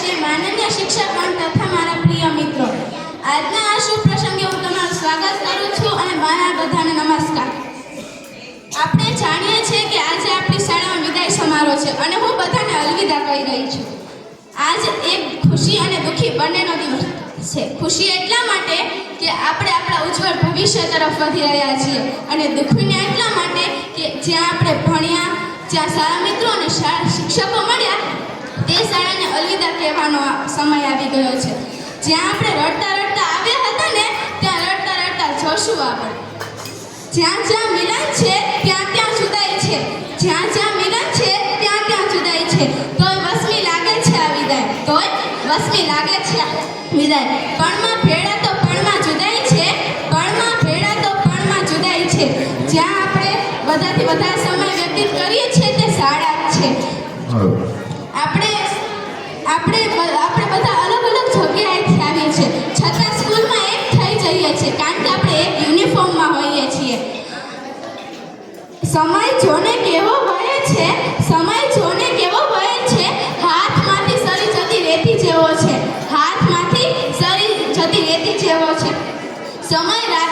શ્રી માનનીય શિક્ષકગણ તથા મારા પ્રિય મિત્રો, આજના આ શુભ પ્રસંગે હું તમારું સ્વાગત કરું છું અને મારા બધાને નમસ્કાર. આપણે જાણીએ છીએ કે આજે આપણી શાળામાં વિદાય સમારોહ છે અને હું બધાને અલવિદા કહી રહી છું. આજ એક ખુશી અને દુઃખી બંનેનો દિવસ છે. ખુશી એટલા માટે કે આપણે આપણા ઉજ્જવળ ભવિષ્ય તરફ વધી રહ્યા છીએ અને દુઃખીને એટલા માટે કે જ્યાં આપણે ભણ્યા, જ્યાં સારા મિત્રો અને સારા શિક્ષકો મળ્યા, તે શાળાને અલવિદા કહેવાનો સમય આવી ગયો છે. જ્યાં આપણે રડતા રડતા આવ્યા હતા ને, ત્યાં રડતા રડતા જોશું આપણે. જ્યાં જ્યાં મિલન છે ત્યાં ત્યાં જુદાઈ છે, જ્યાં જ્યાં મિલન છે ત્યાં ત્યાં જુદાઈ છે. તોય વસમી લાગે છે આ વિદાય, તોય વસમી લાગે છે આ વિદાય. પણમાં ભેળા તો પણમાં જુદાઈ છે, પણમાં ભેળા તો પણમાં જુદાઈ છે. જ્યાં આપણે બધાથી વધારે સમય વ્યતીત કરીએ છીએ તે શાળા જ છે. આપણે બધા અલગ અલગ જગ્યાએથી આવીએ છીએ, છતાં સ્કૂલમાં એક થઈ જઈએ છીએ કારણ કે આપણે એક યુનિફોર્મમાં હોઈએ છીએ. સમય જોને કેવો વહે છે, સમય જોને કેવો વહે છે, હાથમાંથી સરી જતી રેતી જેવો છે, હાથમાંથી સરી જતી રેતી જેવો છે. સમય રાત